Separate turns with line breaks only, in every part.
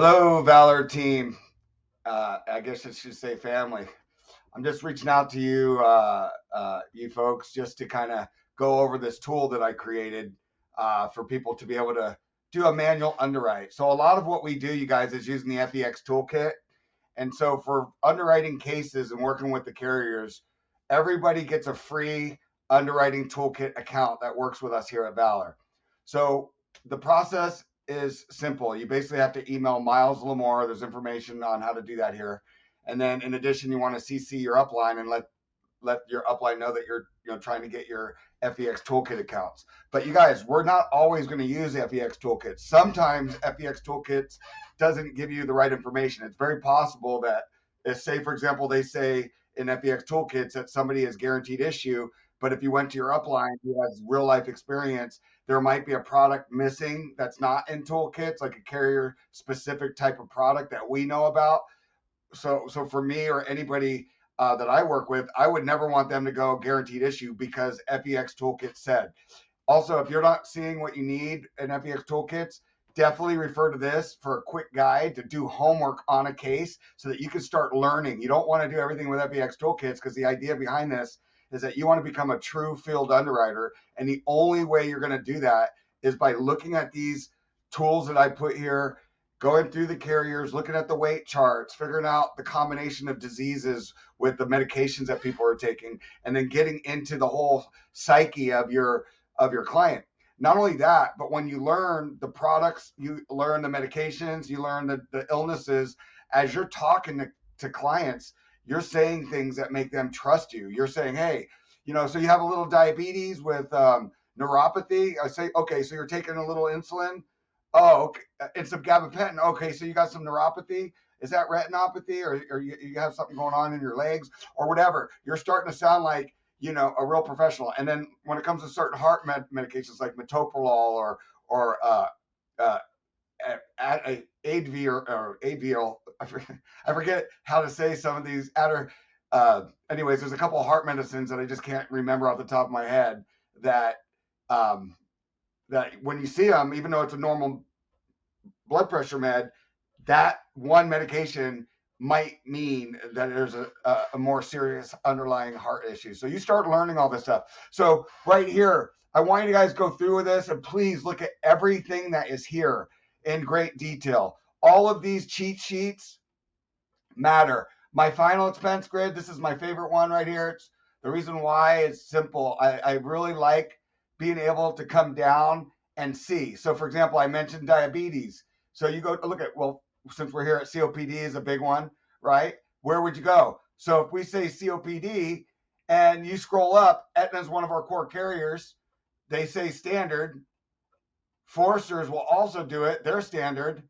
Hello, Valor team. I guess I should say family. I'm just reaching out to you, you folks, just to kind of go over this tool that I created for people to be able to do a manual underwrite. So a lot of what we do, you guys, is using the FEX toolkit. And so for underwriting cases and working with the carriers, everybody gets a free underwriting toolkit account that works with us here at Valor. So the process is simple. You basically have to email Miles Lamore. There's information on how to do that here. And then in addition, you want to CC your upline and let your upline know that you're trying to get your FEX toolkit accounts. But you guys, we're not always going to use FEX toolkits. Sometimes FEX toolkits doesn't give you the right information. It's very possible that, if, say, for example, they say in FEX toolkits that somebody is guaranteed issue, but if you went to your upline who has real life experience, there might be a product missing that's not in toolkits, like a carrier specific type of product that we know about. So for me or anybody that I work with, I would never want them to go guaranteed issue because FEX toolkit said. Also, if you're not seeing what you need in FEX toolkits, definitely refer to this for a quick guide to do homework on a case so that you can start learning. You don't want to do everything with FEX toolkits because the idea behind this is that you want to become a true field underwriter. And the only way you're going to do that is by looking at these tools that I put here, going through the carriers, looking at the weight charts, figuring out the combination of diseases with the medications that people are taking, and then getting into the whole psyche of your client. Not only that, but when you learn the products, you learn the medications, you learn the illnesses, as you're talking to clients, you're saying things that make them trust you. You're saying, hey, so you have a little diabetes with neuropathy. I say, okay, so you're taking a little insulin. Oh, okay. And some gabapentin. Okay, so you got some neuropathy. Is that retinopathy, or you have something going on in your legs, or whatever? You're starting to sound like a real professional. And then when it comes to certain heart medications like metoprolol or uh, Advil, I forget how to say some of these. Anyways, there's a couple of heart medicines that I just can't remember off the top of my head that um, that when you see them, even though it's a normal blood pressure med, that one medication might mean that there's a more serious underlying heart issue. So you start learning all this stuff. So right here, I want you guys to go through with this and please look at everything that is here in great detail. All of these cheat sheets matter. My final expense grid, this is my favorite one right here. It's the reason why is simple. I really like being able to come down and see. So for example, I mentioned diabetes. So you go look at, well, since we're here at COPD is a big one, right? Where would you go? So if we say COPD and you scroll up, Aetna is one of our core carriers. They say standard. Foresters will also do it. They're standard.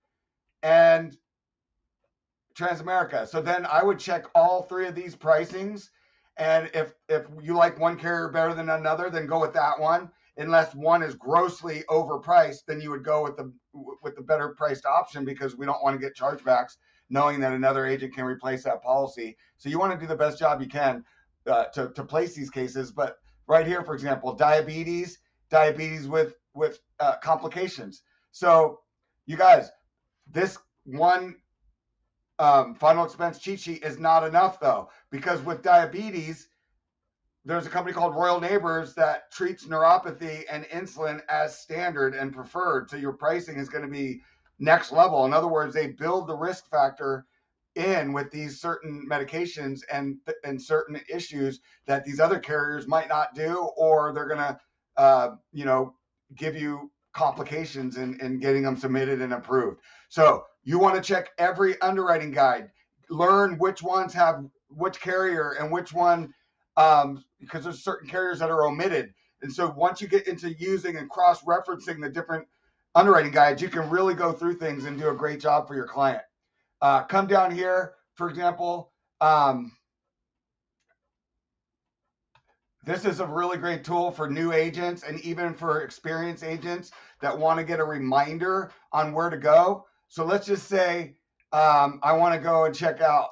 And Transamerica. So then I would check all three of these pricings. And if you like one carrier better than another, then go with that one. Unless one is grossly overpriced, then you would go with the better priced option because we don't want to get chargebacks knowing that another agent can replace that policy. So you want to do the best job you can to place these cases. But right here, for example, diabetes with complications. So you guys, this one final expense cheat sheet is not enough though, because with diabetes, there's a company called Royal Neighbors that treats neuropathy and insulin as standard and preferred. So your pricing is going to be next level. In other words, they build the risk factor in with these certain medications and certain issues that these other carriers might not do, or they're going to, give you complications in getting them submitted and approved. So you want to check every underwriting guide, learn which ones have which carrier and which one, because there's certain carriers that are omitted. And so once you get into using and cross-referencing the different underwriting guides, you can really go through things and do a great job for your client. Come down here, for example, this is a really great tool for new agents and even for experienced agents that want to get a reminder on where to go. So let's just say I want to go and check out,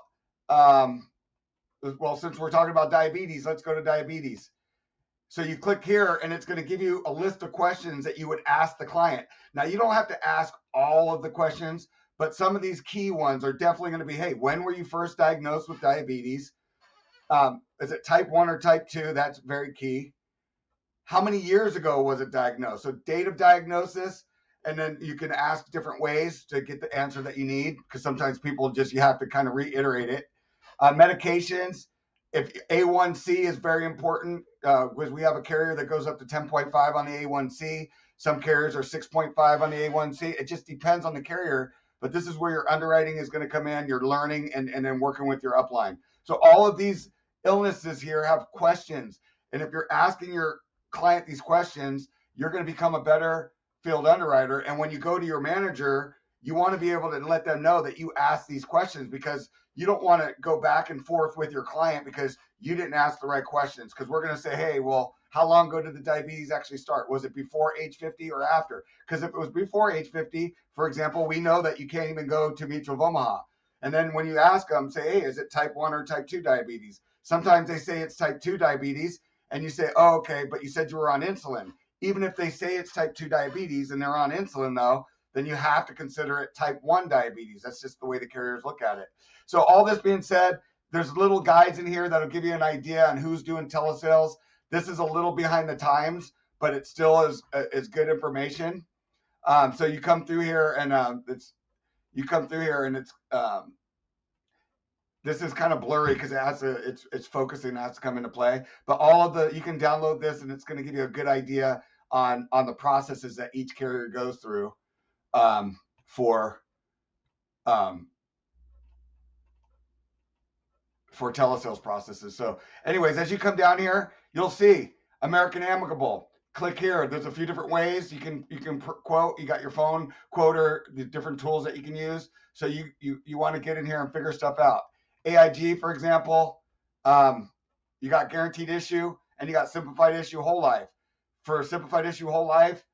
well, since we're talking about diabetes, let's go to diabetes. So you click here and it's going to give you a list of questions that you would ask the client. Now, you don't have to ask all of the questions, but some of these key ones are definitely going to be, hey, when were you first diagnosed with diabetes? Is it type 1 or type 2? That's very key. How many years ago was it diagnosed? So date of diagnosis, and then you can ask different ways to get the answer that you need, because sometimes people just, you have to kind of reiterate it. Medications, if A1C is very important, because we have a carrier that goes up to 10.5 on the A1C. Some carriers are 6.5 on the A1C. It just depends on the carrier, but this is where your underwriting is going to come in, your learning, and then working with your upline. So all of these illnesses here have questions. And if you're asking your client these questions, you're going to become a better field underwriter. And when you go to your manager, you want to be able to let them know that you asked these questions, because you don't want to go back and forth with your client because you didn't ask the right questions. Because we're going to say, hey, well, how long ago did the diabetes actually start? Was it before age 50 or after? Because if it was before age 50, for example, we know that you can't even go to Mutual of Omaha. And then when you ask them, say, hey, is it type 1 or type 2 diabetes? Sometimes they say it's type 2 diabetes, and you say, oh, okay, but you said you were on insulin. Even if they say it's type 2 diabetes and they're on insulin, though, then you have to consider it type 1 diabetes. That's just the way the carriers look at it. So all this being said, there's little guides in here that'll give you an idea on who's doing telesales. This is a little behind the times, but it still is good information. So you come through here, and it's this is kind of blurry because it's focusing, it has to come into play. But all of the, you can download this, and it's going to give you a good idea on the processes that each carrier goes through for telesales processes. So anyways, as you come down here, you'll see American Amicable. Click here. There's a few different ways you can quote. You got your phone quoter, the different tools that you can use. So you want to get in here and figure stuff out. AIG, for example, you got guaranteed issue and you got simplified issue whole life. For simplified issue whole life,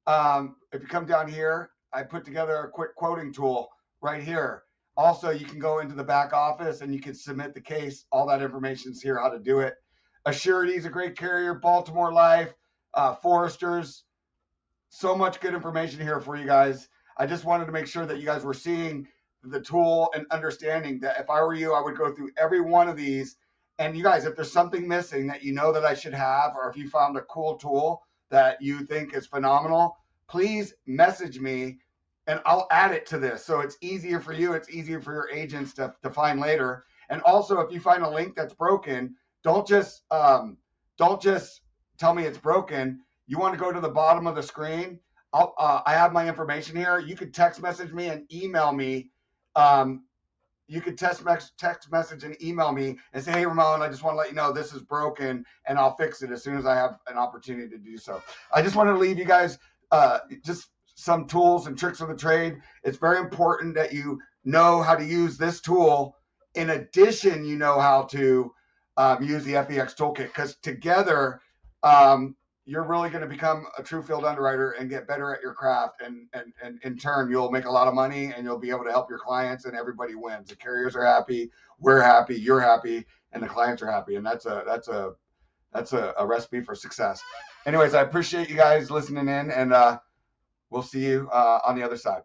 if you come down here, I put together a quick quoting tool right here. Also, you can go into the back office and you can submit the case. All that information is here, how to do it. Assurity is a great carrier. Baltimore Life, Foresters. So much good information here for you guys. I just wanted to make sure that you guys were seeing the tool and understanding that if I were you, I would go through every one of these. And you guys, if there's something missing that you know that I should have, or if you found a cool tool that you think is phenomenal, please message me and I'll add it to this. So it's easier for you. It's easier for your agents to find later. And also, if you find a link that's broken, don't just tell me it's broken. You want to go to the bottom of the screen. I have my information here. You could text message me and email me. You could text message and email me and say, hey, Ramon, I just want to let you know this is broken, and I'll fix it as soon as I have an opportunity to do so. I just want to leave you guys just some tools and tricks of the trade. It's very important that you know how to use this tool. In addition, you know how to use the FEX toolkit, because together you're really going to become a true field underwriter and get better at your craft. And in turn, you'll make a lot of money and you'll be able to help your clients, and everybody wins. The carriers are happy, we're happy, you're happy, and the clients are happy. And that's a recipe for success. Anyways, I appreciate you guys listening in, and we'll see you on the other side.